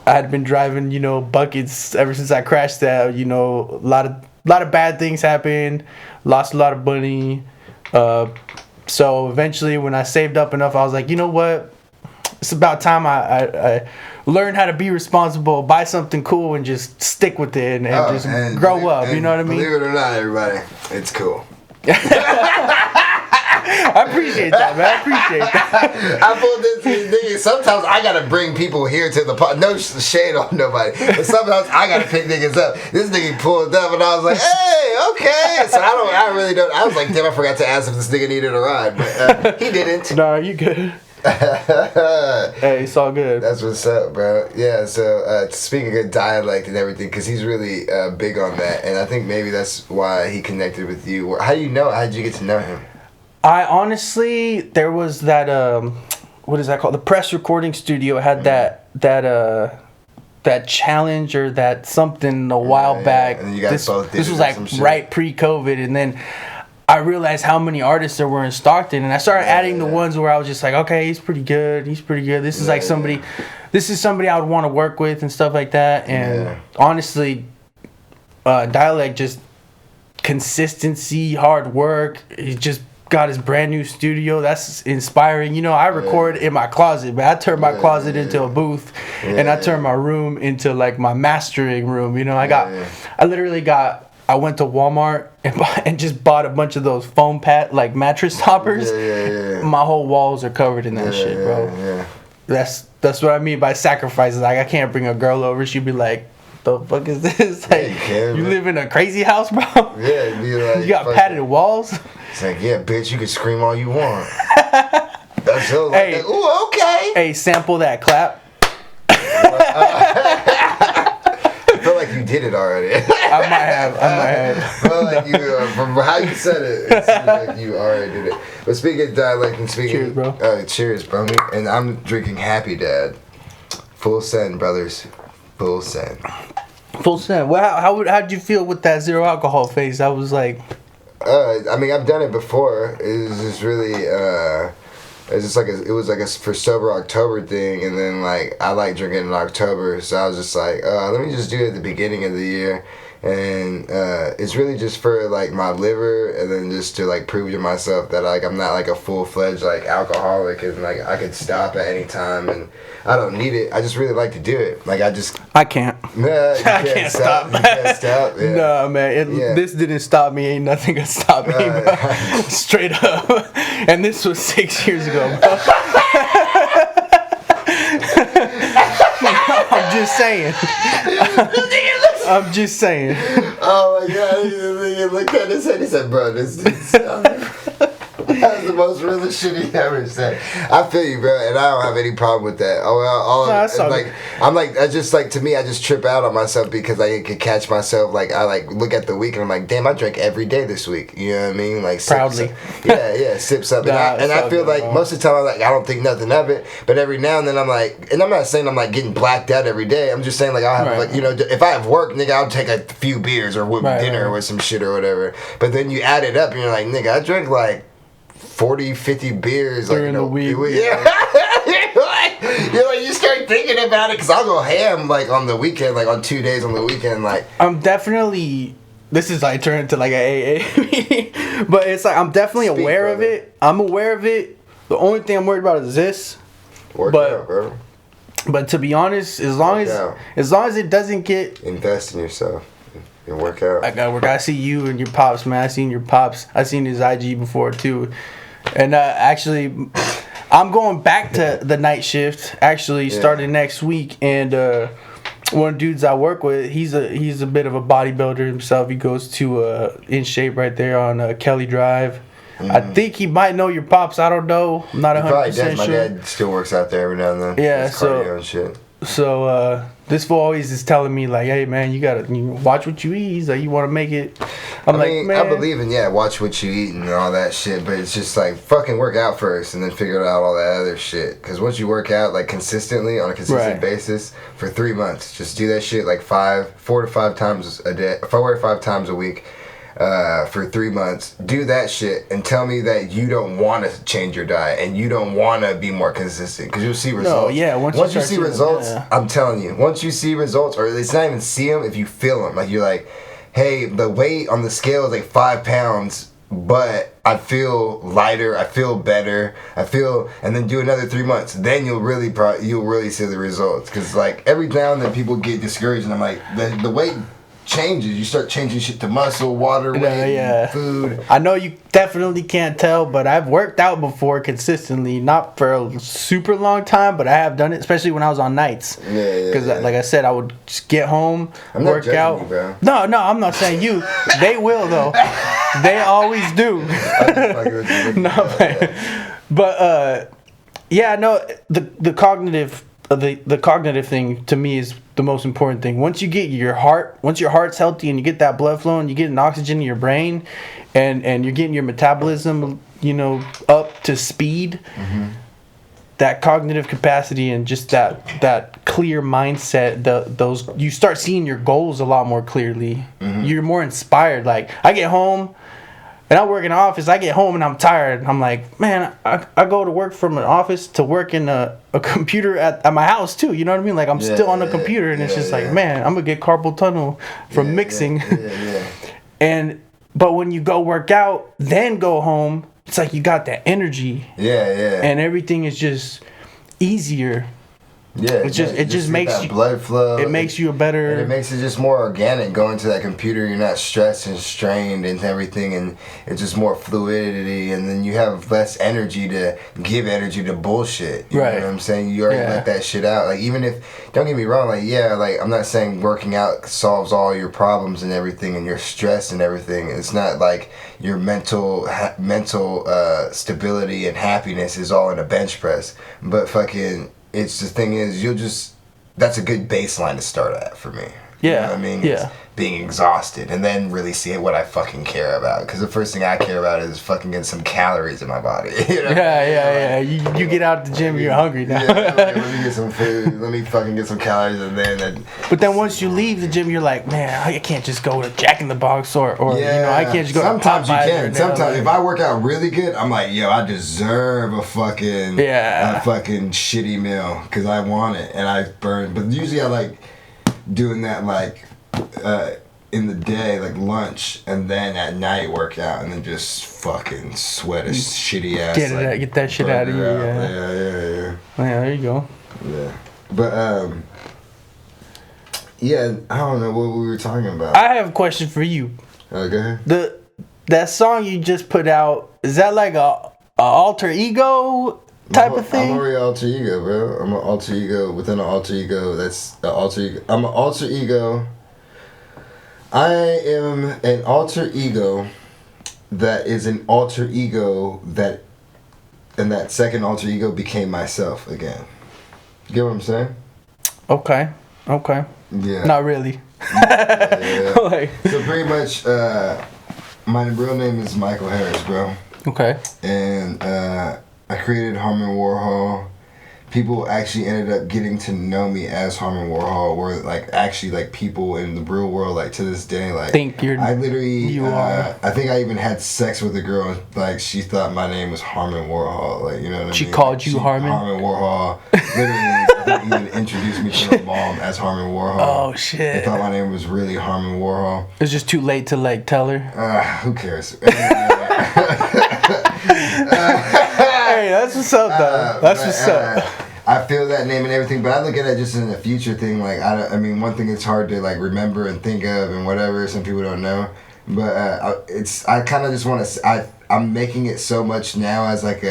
had been driving, you know, buckets ever since I crashed that. You know, a lot of bad things happened, lost a lot of money. So eventually when I saved up enough, I was like, you know what? It's about time I learn how to be responsible, buy something cool, and just stick with it and grow up. You know what I mean? Believe it or not, everybody, it's cool. I appreciate that, man. I appreciate that. I pulled this nigga. Sometimes I gotta bring people here to the pod. No shade on nobody. But sometimes I gotta pick niggas up. This nigga pulled up and I was like, hey, okay. So I really don't. I was like, damn, I forgot to ask if this nigga needed a ride, but he didn't. Nah, you good. Hey, it's all good. That's what's up, bro. Yeah, so speaking of dialect and everything, because he's really big on that, and I think maybe that's why he connected with you. How do you know? How did you get to know him? I honestly, there was that what is that called? The press recording studio had that challenge or that something a while back. And you guys both did this was like right pre-COVID, and then I realized how many artists there were in Stockton, and I started adding the ones where I was just like, okay, he's pretty good. This is like somebody, this is somebody I would want to work with and stuff like that. And honestly, Dialect, just consistency, hard work. He just got his brand new studio. That's inspiring. You know, I record in my closet, but I turned my closet into a booth, and I turned my room into like my mastering room. You know, I went to Walmart and just bought a bunch of those foam like mattress toppers. My whole walls are covered in that shit, bro. That's what I mean by sacrifices. Like, I can't bring a girl over. She'd be like, the fuck is this? Like, you live in a crazy house, bro? Yeah, it'd be like, you got padded walls? It's like, yeah, bitch, you can scream all you want. That's so like, hey, ooh, okay. Hey, sample that clap. I feel like you did it already. I might have. Well, like you, from how you said it seems like you already did it. But speaking of dialect and speaking, cheers, bro. Cheers, bro. And I'm drinking Happy Dad. Full send, brothers. Full send. Full send. Well, how'd you feel with that zero alcohol phase? I was like, I mean, I've done it before. It was just really, it's just like it was like a for sober October thing, and then like I like drinking in October, so I was just like, let me just do it at the beginning of the year, and it's really just for like my liver, and then just to like prove to myself that like I'm not like a full-fledged like alcoholic, and like I could stop at any time, and I don't need it. I just really like to do it. Like I can't. Nah, I can't stop. You can't stop. Yeah. No, man. This didn't stop me. Ain't nothing gonna stop me, bro. Straight up. And this was 6 years ago, bro. I'm just saying. I'm just saying. Oh my god! He looked at his head. He said, "Bro, this didn't stop me." That's the most realest shit he ever said. I feel you, bro, and I don't have any problem with that. I just like to me, I just trip out on myself because I can catch myself. Like I like look at the week and I'm like, damn, I drank every day this week. You know what I mean? Like proudly. Sips up. And I feel like most of the time I'm like I don't think nothing of it, but every now and then I'm like, and I'm not saying I'm like getting blacked out every day. I'm just saying like I'll have like if I have work, nigga, I'll take a few beers or dinner or some shit or whatever. But then you add it up and you're like, nigga, I drank like 40, 50 beers during the week. Yeah. You start thinking about it because I'll go ham like on the weekend, like on 2 days on the weekend. Like I'm definitely. This is like turned into like a AA meeting, but it's like I'm definitely aware of it. I'm aware of it. The only thing I'm worried about is this. Work out, bro. But to be honest, as long as it doesn't get invest in yourself. And work out. I gotta work. I see you and your pops, man. I seen your pops. I seen his IG before too, and actually, I'm going back to the night shift. Actually, starting next week, and one of the dudes I work with, he's a bit of a bodybuilder himself. He goes to In Shape right there on Kelly Drive. Mm-hmm. I think he might know your pops. I don't know. I'm not 100% sure. My dad still works out there every now and then. Yeah, cardio and shit. So This fool always is telling me like, hey man, you gotta watch what you eat. He's like, you want to make it. I mean, man. I believe in watch what you eat and all that shit, but it's just like fucking work out first and then figure out all that other shit. Because once you work out like consistently on a consistent basis for 3 months, just do that shit like 4 to 5 times a day, 4 to 5 times a week. For 3 months, do that shit and tell me that you don't want to change your diet and you don't want to be more consistent, because you'll see results. No, yeah. Once you see results, I'm telling you, once you see results, or it's not even see them, if you feel them, like you're like, hey, the weight on the scale is like 5 pounds, but I feel lighter, I feel better, and then do another 3 months, then you'll really see the results. Because like every now and then people get discouraged, and I'm like, the weight changes. You start changing shit to muscle, water weight, food. I know you definitely can't tell, but I've worked out before consistently, not for a super long time, but I have done it, especially when I was on nights. Because like I said, I would just get home, work out. You, bro. No, I'm not saying you. They will though. They always do. But the cognitive. The cognitive thing to me is the most important thing. Once your heart's healthy and you get that blood flow and you get an oxygen in your brain, and you're getting your metabolism, up to speed, that cognitive capacity and just that clear mindset, you start seeing your goals a lot more clearly. You're more inspired. Like I get home. And I work in an office. I get home and I'm tired. I'm like, man, I go to work from an office to work in a computer at my house too. You know what I mean? Like I'm still on the computer, and it's just like, man, I'm gonna get carpal tunnel from mixing. But when you go work out, then go home, it's like you got that energy. And everything is just easier. It just makes you blood flow. It makes you a better. And it makes it just more organic. Going to that computer, you're not stressed and strained and everything, and it's just more fluidity. And then you have less energy to give energy to bullshit. You know what I'm saying? You already let that shit out. Like even if, don't get me wrong, like I'm not saying working out solves all your problems and everything, and your stress and everything. It's not like your mental stability and happiness is all in a bench press, but fucking. It's the thing is, that's a good baseline to start at for me. You know what I mean? It's being exhausted and then really seeing what I fucking care about. Because the first thing I care about is fucking getting some calories in my body. You know? You get out the gym, you're hungry now. Let me get some food. Let me fucking get some calories, and then. But then once you leave the gym, you're like, man, I can't just go to Jack in the Box or I can't just go. Sometimes to you can. Sometimes if I work out really good, I'm like, yo, I deserve a fucking shitty meal because I want it and I burn. But usually I like doing that like. In the day, like lunch, and then at night work out, and then just fucking sweat a shitty ass. Get that shit out of you. Yeah, there you go. Yeah, but I don't know what we were talking about. I have a question for you. Go ahead. That song you just put out, is that like a alter ego type of thing? I'm already alter ego, bro. I'm an alter ego within an alter ego. That's the alter ego. I'm an alter ego. I am an alter ego that is an alter ego and that second alter ego became myself again. You get what I'm saying? Okay. Yeah. Not really. So pretty much, my real name is Michael Harris, bro. Okay. And I created Harmon Warhol. People actually ended up getting to know me as Harmon Warhol, where like actually like people in the real world, like to this day, like I think I even had sex with a girl, like she thought my name was Harmon Warhol, like you know what I mean? She called you Harmon? Harmon Warhol. Literally, I think even introduced me to her mom as Harmon Warhol. Oh shit! They thought my name was really Harmon Warhol. It's just too late to like tell her. Who cares? Hey, that's what's up, though. That's what's up. I feel that name and everything, but I look at it just in a future thing. Like I mean, one thing it's hard to like remember and think of and whatever. Some people don't know, but I kind of just want to. I'm making it so much now as like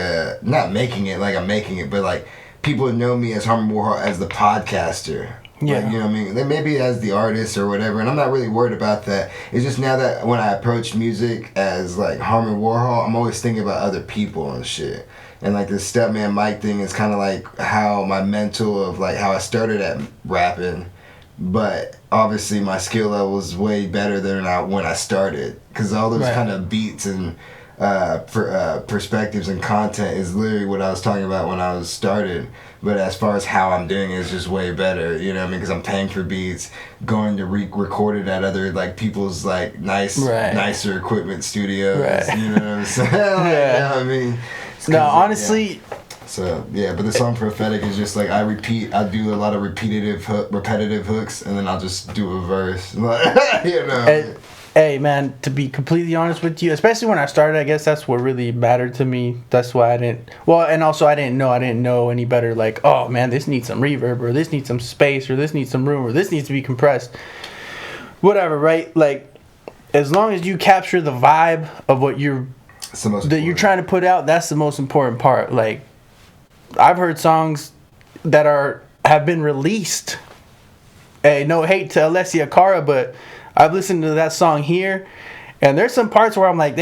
not making it like I'm making it, but like people know me as Harmon Warhol as the podcaster. Yeah. Like, you know what I mean? Then maybe as the artist or whatever, and I'm not really worried about that. It's just now that when I approach music as like Harmon Warhol, I'm always thinking about other people and shit. And like the Stepman Mike thing is kind of like how my mental of like how I started at rapping but obviously my skill level is way better than when I started, because all those kind of beats and perspectives and content is literally what I was talking about when I was started. But as far as how I'm doing it, is just way better, you know what I mean? Because I'm paying for beats, going to record it at other like people's like nicer equipment studios. You know what I'm saying? Like, you know what I mean? No, honestly. Yeah. So yeah, but the song "Prophetic" is just like I do a lot of repetitive hooks, and then I'll just do a verse. You know. Hey man, to be completely honest with you, especially when I started, I guess that's what really mattered to me. That's why I didn't. Well, and also I didn't know any better. Like, oh man, this needs some reverb, or this needs some space, or this needs some room, or this needs to be compressed. Whatever, right? Like, as long as you capture the vibe of what you're trying to put out, that's the most important part. Like, I've heard songs that have been released. Hey, no hate to Alessia Cara, but I've listened to that song here, and there's some parts where I'm like,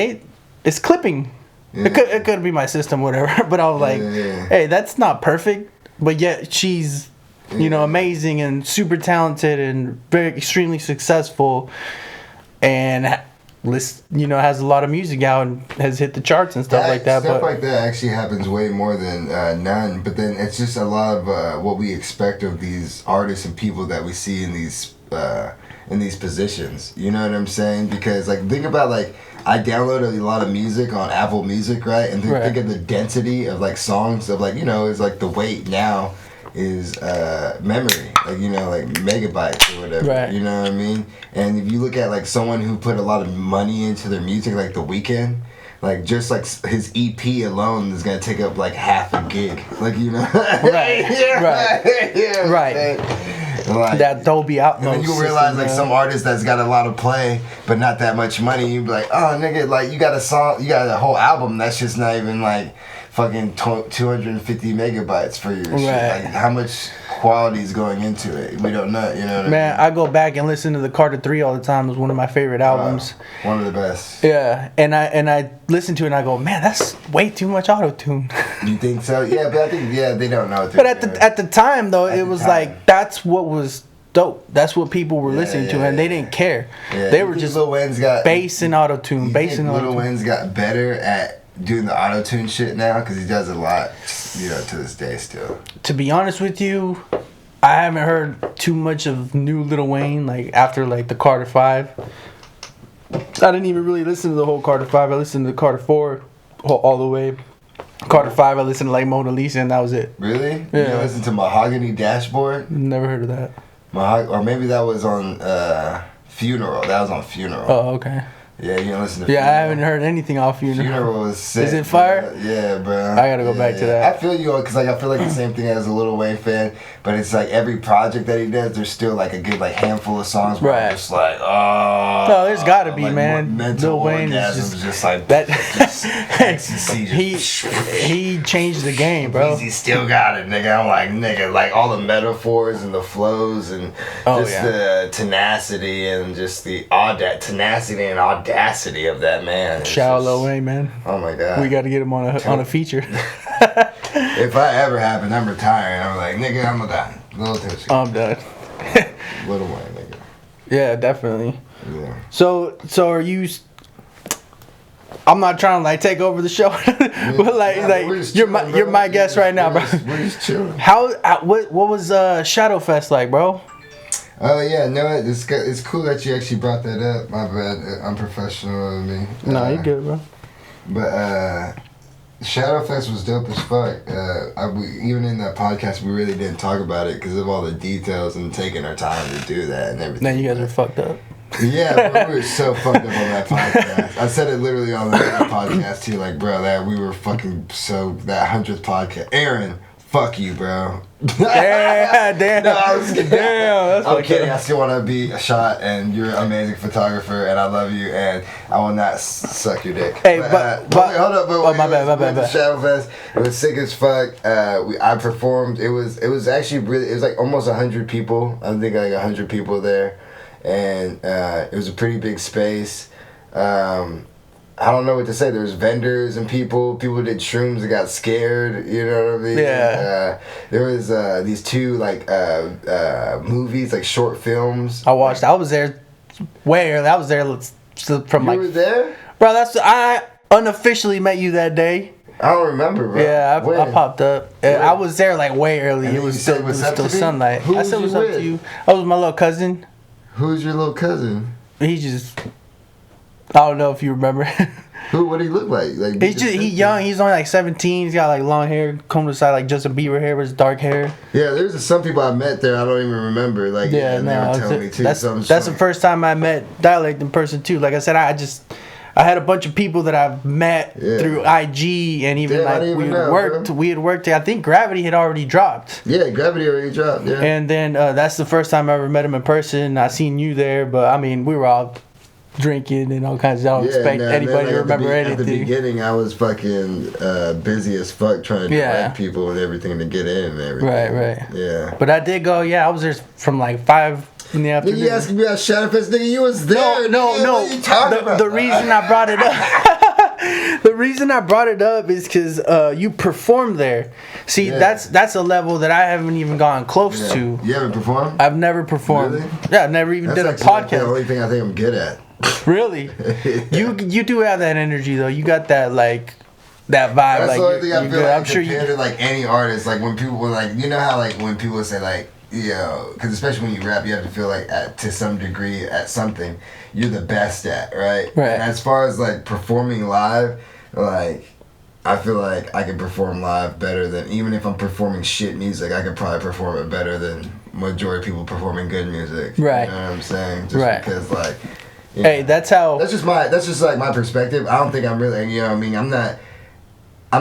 it's clipping. Yeah. It could be my system, whatever. But I was like, hey, that's not perfect. But yet she's, amazing and super talented and very extremely successful, and has a lot of music out and has hit the charts and stuff like that. Stuff like that actually happens way more than none. But then it's just a lot of what we expect of these artists and people that we see in these positions. You know what I'm saying? Because like think about like I downloaded a lot of music on Apple Music, right? And think of the density of like songs of like it's like the weight now is memory, like like megabytes or whatever. Right. You know what I mean? And if you look at like someone who put a lot of money into their music, like The Weeknd, like just like his EP alone is gonna take up like half a gig. Like Right. Like, that Dolby Atmos. And then you realize like some artist that's got a lot of play but not that much money, you be like, oh nigga, like you got a whole album that's just not even like fucking 250 megabytes for your shit. Like how much quality is going into it? We don't know. You know what I mean? I go back and listen to the Carter 3 all the time. It was one of my favorite albums. One of the best. Yeah, and I listen to it and I go, man, that's way too much auto-tune. You think so? Yeah, but I think they don't know. But at the time though, it was like that's what was dope. That's what people were listening to, and they didn't care. Yeah, they were just Lil Wayne's got bass and auto-tune. Lil Wayne's got better at doing the auto-tune shit now because he does a lot, to this day still. To be honest with you, I haven't heard too much of new Lil Wayne like after like the Carter 5. I didn't even really listen to the whole Carter 5. I listened to Carter 4 all the way. Carter 5, I listened to like Mona Lisa, and that was it. Really? Yeah. You listened to Mahogany Dashboard? Never heard of that. Or maybe that was on Funeral. That was on Funeral. Oh, okay. Yeah, you listen to Funeral. I haven't heard anything off Funeral. Funeral was sick. Is it fire? Bro. Yeah, bro. I gotta go back to that. I feel you, because like I feel like the same thing as a Lil Wayne fan, but it's like every project that he does, there's still like a good like handful of songs where I'm just like, oh. No, there's gotta be, like, man. Lil Wayne is just like that. He changed the game, bro. He still got it, nigga. I'm like, nigga, like all the metaphors and the flows and the tenacity and just the tenacity and audacity of that man. Shout out Lil Wayne, man. Oh my god. We got to get him on a feature. If I ever happen, I'm retiring. I'm like, nigga, I'm done. I'm done. Lil Wayne, nigga. Yeah, definitely. Yeah. So are you? I'm not trying to like take over the show, but like you're my guest right now, bro. We're just chilling. What was Shadowfest like, bro? Oh yeah, no, it's cool that you actually brought that up. My bad, unprofessional of me. No, you good, bro. But Shadowfest was dope as fuck. Even in that podcast, we really didn't talk about it because of all the details and taking our time to do that and everything. Now you guys are fucked up. Yeah, bro, we were so fucked up on that podcast. I said it literally on the podcast too, like, bro, that we were fucking that 100th podcast. Aaron, fuck you, bro. Damn. No, I was kidding. Damn, I'm kidding. I still want to be a shot, and you're an amazing photographer, and I love you, and I will not suck your dick. Hey, but wait, hold up. Oh, my bad. Shadowfest. It was sick as fuck. I performed. It was actually really. It was like almost 100 people. I think like 100 people there, and it was a pretty big space. I don't know what to say. There's vendors and people did shrooms that got scared, you know what I mean? Yeah. There was these two like movies, like short films. I watched. I was there way early. I was there from You like. were there? Bro, I unofficially met you that day. I don't remember, bro. Yeah, I popped up. I was there like way early. And It was still sunlight. Who I was said you what's up with? to you. I was with my little cousin. Who's your little cousin? He just. I don't know if you remember. Who? What do he look like? Like He young. He's only like 17. He's got like long hair, combed to the side like Justin Bieber hair with his dark hair. Yeah, there's some people I met there I don't even remember. Like and they were telling me too. That's the first time I met Dialect in person too. Like I said, I had a bunch of people that I've met through IG and even we had worked. I think Gravity had already dropped. Yeah, Gravity already dropped. Yeah. And then that's the first time I ever met him in person. I seen you there, but I mean we were all drinking and all kinds of. I don't expect anybody to remember anything. At the beginning, I was fucking busy as fuck trying to direct people and everything to get in and everything. Right. Yeah. But I did go. Yeah, I was there from like 5 in the afternoon. Nigga, you asking me about Shadowfest, nigga? You was there. No. What are you talking about? The reason I brought it up. The reason I brought it up is because you performed there. See, that's a level that I haven't even gotten close to. You haven't performed? I've never performed. Really? Yeah, I've never even did a podcast. That's the only thing I think I'm good at. Really? You do have that energy though. You got that that vibe. That's like the only thing I feel like I'm sure compared to like any artist. Like when people you know how like when people say like, yo, because especially when you rap, you have to feel like to some degree at something you're the best at, right? Right. And as far as like performing live, like I feel like I can perform live better than, even if I'm performing shit music, I could probably perform it better than majority of people performing good music. Right. You know what I'm saying? Just because like. Hey, that's just like my perspective. I don't think I'm really, you know what I mean? I'm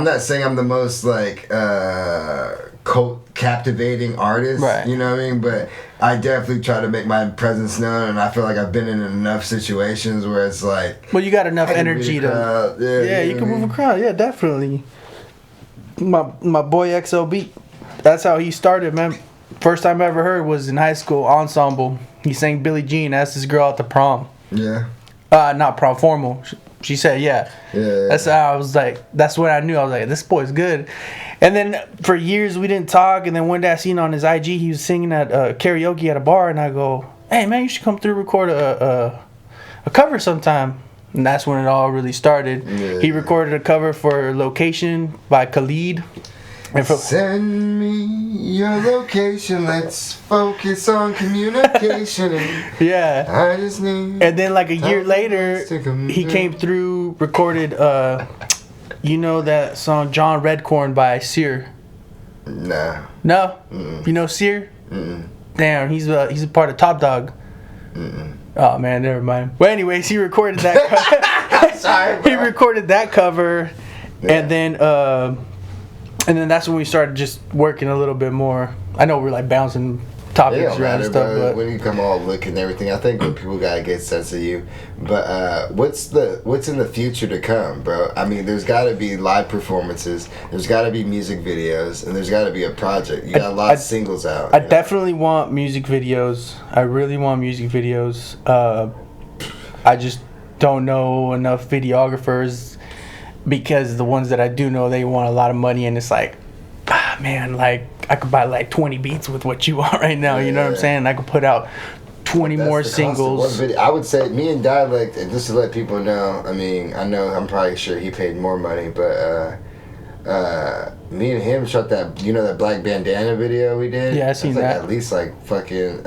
not saying I'm the most like cult captivating artist, right. You know what I mean? But I definitely try to make my presence known, and I feel like I've been in enough situations where it's like, well, you got enough energy to you can move a crowd. Yeah, definitely. My boy XOB, that's how he started, man. First time I ever heard was in high school ensemble. He sang Billie Jean, asked this girl out to prom. Yeah. Not prom, formal. She said, yeah. That's how I was like, that's when I knew. I was like, this boy's good. And then for years we didn't talk. And then one day I seen on his IG, he was singing at karaoke at a bar. And I go, hey, man, you should come through record a cover sometime. And that's when it all really started. Yeah. He recorded a cover for Location by Khalid. Send me your location. Let's focus on communication. Yeah. I just need. And then like a year later, he came through, recorded. You know that song John Redcorn by Sear? Nah. No. Mm-mm. You know Sear? Mm-mm. Damn, he's a part of Top Dog. Mm-mm. Oh man, never mind. Well, anyways, he recorded that. Sorry, bro. He recorded that cover, and then that's when we started just working a little bit more. I know we're like bouncing topics around and stuff, but when you come all looking and everything, I think when people gotta get a sense of you. But what's in the future to come, bro? I mean, there's got to be live performances, there's got to be music videos, and there's got to be a project. You got a lot of singles out. I definitely want music videos. I really want music videos. I just don't know enough videographers. Because the ones that I do know, they want a lot of money, and it's like, man, like I could buy like 20 beats with what you want right now. You know what I'm saying? I could put out 20 more singles. I would say me and Dialect, and just to let people know, I mean, I'm probably sure he paid more money, but me and him shot that, you know, that Black Bandana video we did. Yeah, I seen that. At least like fucking.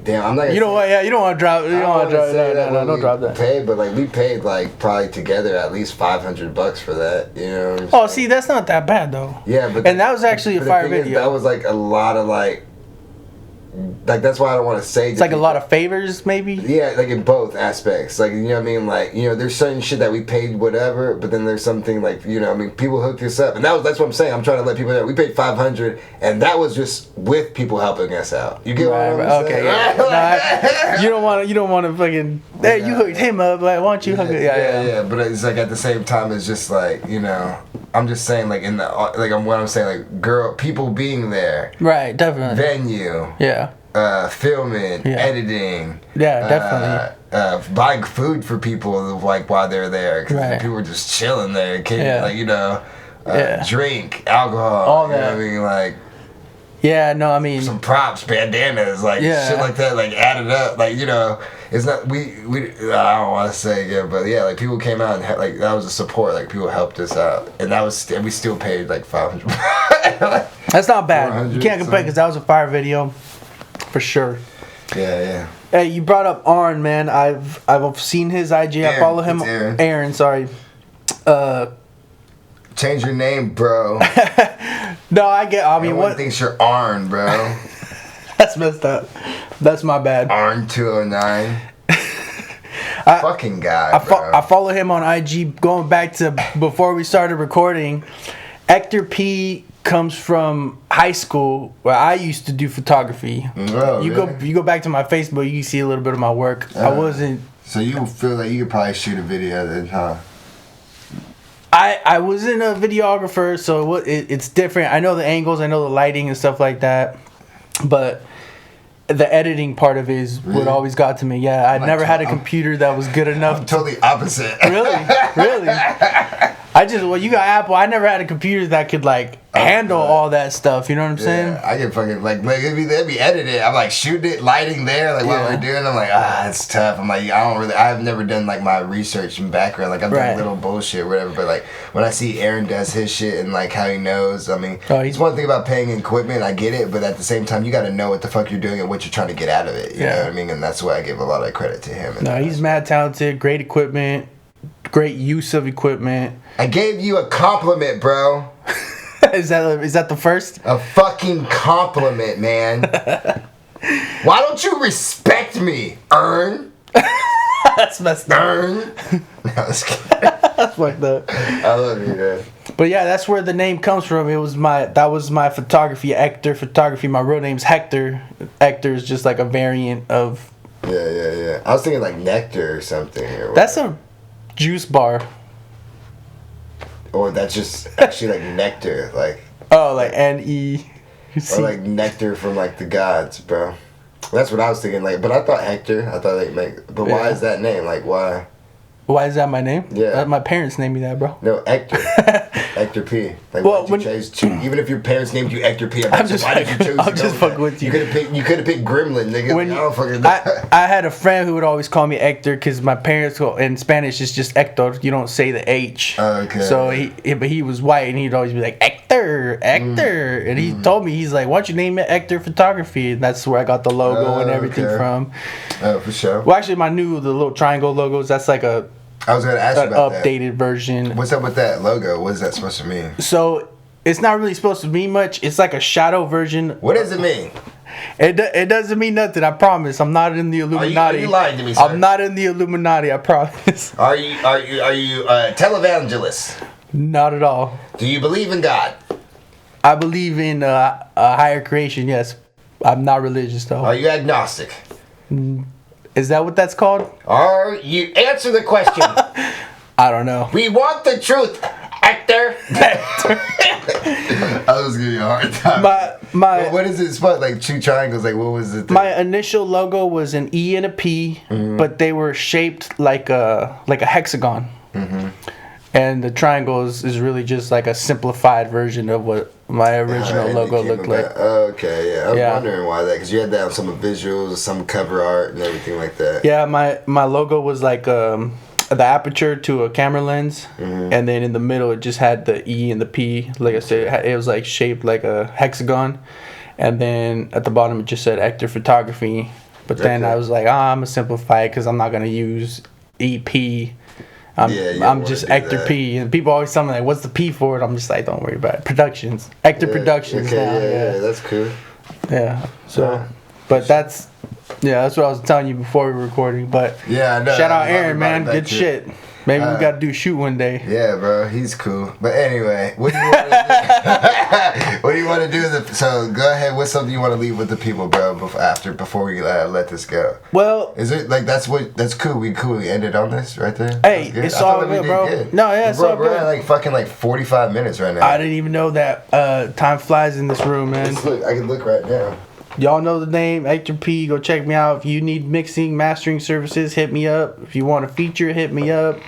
Damn, I'm not. You know what? Yeah, you don't want to drop. You don't want to drop. No, don't drop that. But like we paid like probably together at least $500 for that. You know. Oh, see, that's not that bad though. Yeah, but that was actually a fire video. That was like a lot of like that's why I don't want to say. It's like a lot of favors, maybe. Yeah, like in both aspects. Like, you know what I mean? Like, you know, there's certain shit that we paid whatever, but then there's something like, you know, I mean, people hooked us up, and that's what I'm saying. I'm trying to let people know we paid $500, and that was just with people helping us out. You get what I'm saying? Okay, yeah. You don't want to fucking. Hey, you hooked him up. Like, why don't you hook it? Yeah. But it's like at the same time, it's just like, you know, I'm just saying like what I'm saying, like people being there. Right, definitely. Venue. Yeah. Filming, editing. Yeah, definitely. buying food for people like while they're there, because Right. people were just chilling there, Yeah. like, you know, drink, alcohol, all you know that. what I mean, like. Yeah, no, I mean, Some props, bandanas, like shit like that, like added up, like, you know, it's not we I don't want to say it, but yeah, like people came out and like that was a support, like people helped us out, and that was and we still paid like $500. that's not bad. You can't complain something. because that was a fire video, for sure. Yeah. Hey, you brought up Arn, man. I've seen his IG. I follow him. it's Aaron, sorry. Change your name, bro. No, I mean, Everyone what? thinks you're Arn, bro. That's messed up. That's my bad. Arn 209. Fucking guy, bro. I follow him on IG going back to before we started recording. Ekter P comes from high school where I used to do photography. Oh, you go back to my Facebook, you can see a little bit of my work. I wasn't. So you feel like you could probably shoot a video then, huh? I wasn't a videographer, so it's different. I know the angles, I know the lighting and stuff like that, but the editing part of it is what always got to me. Yeah, I never had a computer that was good enough. I'm totally opposite. Really. You got Apple. I never had a computer that could like handle all that stuff. You know what I'm saying? I get fucking like they'd be edited. I'm like shooting it, lighting there, like what we're doing. I'm like, it's tough. I'm like, I've never done like my research and background. Like I've done little bullshit, or whatever. But like when I see Aaron does his shit and like how he knows, I mean, it's one thing about paying equipment. I get it, but at the same time, you got to know what the fuck you're doing and what you're trying to get out of it. You know what I mean? And that's why I give a lot of credit to him. No, he's mad talented. Great equipment. Great use of equipment. I gave you a compliment, bro. Is that the first? A fucking compliment, man. Why don't you respect me, Earn? That's messed up. Earn. No, that's fucked up. I love you, man. But yeah, that's where the name comes from. That was my photography, Ekter Photography. My real name's Hector. Ekter is just like a variant of. Yeah. I was thinking like nectar or something. That's a juice bar. Or that's just actually like nectar, like. Oh, like NE. Or like nectar from like the gods, bro. That's what I was thinking, like. But I thought Hector. I thought like, but why is that name? Like, why? Why is that my name? Yeah. My parents named me that, bro. No, Ekter. Ekter P. Like, well, why did you choose to? Even if your parents named you Ekter P, I'm just why did you choose? I'm just fucking with you. You could have picked Gremlin, nigga. When I don't fucking know. I had a friend who would always call me Ekter because my parents in Spanish it's just Ektor. You don't say the H. Okay. So he was white and he'd always be like Ekter, and he told me he's like, why don't you name it Ekter Photography? And that's where I got the logo and everything from. Oh, for sure. Well, actually, the little triangle logos. That's like I was gonna ask you about updated version. What's up with that logo? What is that supposed to mean? So it's not really supposed to mean much. It's like a shadow version. What does it mean? It doesn't mean nothing. I promise. I'm not in the Illuminati. Are you lying to me, sir? I'm not in the Illuminati. I promise. Are you a televangelist? Not at all. Do you believe in God? I believe in a higher creation. Yes. I'm not religious though. Are you agnostic? Is that what that's called? Are you answer the question? I don't know. We want the truth, Ekter. I was giving you a hard time. What is it? Spot like two triangles. Like what was it? My initial logo was an E and a P, but they were shaped like a hexagon. And the triangle is really just like a simplified version of what my original logo looked like. Okay, yeah. I was wondering why that, because you had that on some visuals, some cover art, and everything like that. Yeah, my logo was like the aperture to a camera lens, and then in the middle it just had the E and the P. Like I said, it was like shaped like a hexagon, and then at the bottom it just said Ekter Photography. But then I was like, I'm gonna simplify it because I'm not gonna use EP. I'm just Ekter P, and people always tell me like, "What's the P for it?" I'm just like, "Don't worry about it." Productions, Ekter Productions. Okay, yeah, that's cool. Yeah. So, but that's what I was telling you before we were recording. But yeah, I know. Shout out Aaron, man. Good shit. Maybe we got to do a shoot one day. Yeah, bro, he's cool. But anyway, what do you want to do? What do you want to do? So go ahead. What's something you want to leave with the people, bro? Before we let this go. Well, is it like that's cool? We ended on this right there. Hey, it's all good, bro. Good. No, yeah, it's all good. We're at like 45 minutes right now. I didn't even know that time flies in this room, man. I can look right now. Y'all know the name, Ekter P. Go check me out. If you need mixing, mastering services, hit me up. If you want a feature, hit me up.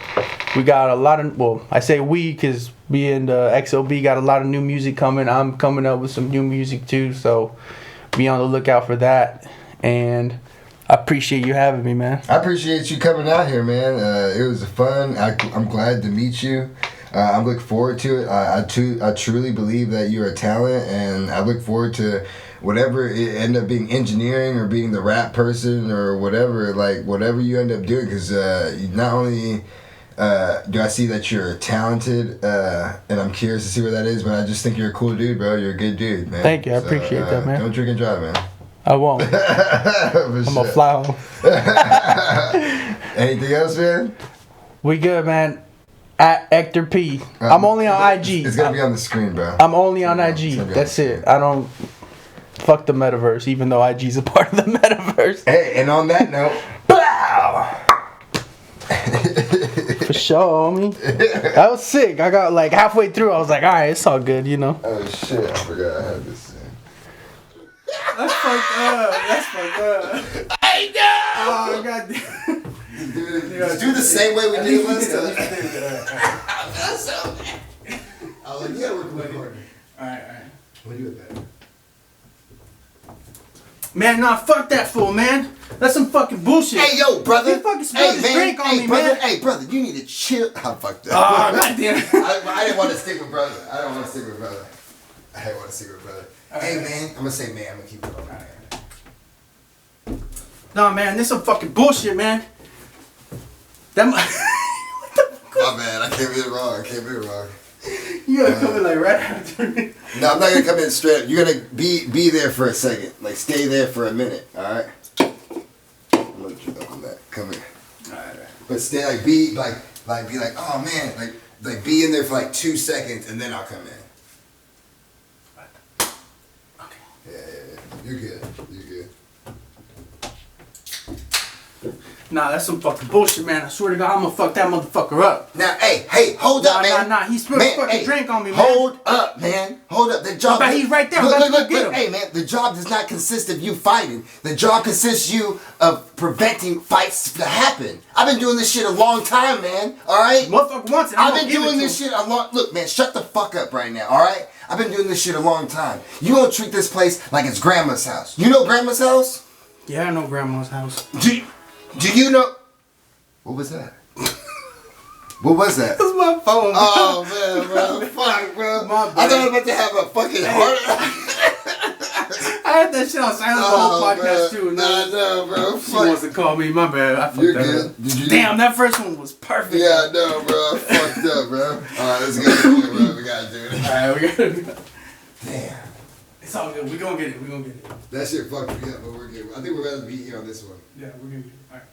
We got a lot of, well, I say we because me and XOB got a lot of new music coming. I'm coming up with some new music too, so be on the lookout for that. And I appreciate you having me, man. I appreciate you coming out here, man. It was fun. I'm glad to meet you. I'm looking forward to it. I truly believe that you're a talent, and I look forward to whatever it end up being, engineering or being the rap person or whatever, like whatever you end up doing, because not only do I see that you're talented, and I'm curious to see where that is, but I just think you're a cool dude, bro. You're a good dude, man. Thank you. I appreciate that, man. Don't drink and drive, man. I won't. I'm gonna fly home. Anything else, man? We good, man. At Ekter P. I'm only on IG. It's gonna be on the screen, bro. I'm only on IG. That's it. I don't fuck the metaverse, even though IG's a part of the metaverse. Hey, and on that note, bow. For sure, homie. That was sick. I got like halfway through. I was like, all right, it's all good, you know. Oh shit! I forgot I had this thing. That's fucked up. That's fucked up. I know. Oh god. Just do the same way we did last time. That's so bad. I was like, yeah, we're recording. Alright. What do you with that? Man, nah, fuck that fool, man. That's some fucking bullshit. Hey, yo, brother. He fucking spilled his drink on me, brother. man. Hey, brother, you need to chill. I fucked up. Oh, goddamn. I didn't want to stick with brother. I didn't want to stick with brother. Hey, man. I'm going to say, man. I'm going to keep it on. Nah, man, this some fucking bullshit, man. That what the fuck? My bad. I came in wrong. You gotta come in like right after me. No, I'm not gonna come in straight up. You're gonna be there for a second. Like stay there for a minute, alright? I'm gonna let you know on that. Come here. Alright. But stay be like oh man, like be in there for like 2 seconds and then I'll come in. Okay. Yeah. You're good. Nah, that's some fucking bullshit, man. I swear to God, I'm gonna fuck that motherfucker up. Now, hey, hold up, man. Nah. He spilled his fucking drink on me, man. Hold up, man. Hold up. The job. He's right there. Look. Get him. Hey, man. The job does not consist of you fighting. The job consists of preventing fights to happen. I've been doing this shit a long time, man. All right. Motherfucker wants it. I've been doing this shit a long. Look, man. Shut the fuck up right now. All right. I've been doing this shit a long time. You don't treat this place like it's grandma's house. You know grandma's house? Yeah, I know grandma's house. Do you know? What was that? What was that? That's my phone. Oh man, bro. Fuck, bro. My bad. I thought I was about to have a fucking heart. I had that shit on silent the whole podcast too. No, bro. She wants to call me. My bad. I fucked You're that good. up. Damn, that first one was perfect. Yeah, I know, bro. I fucked up, bro. Alright, let's get it, bro. We gotta do it. Alright, we gotta. Damn. It's all good. We gonna get it. That shit fucked me up, but we're good. I think we're gonna be here on this one. Yeah, we're gonna get it. Alright.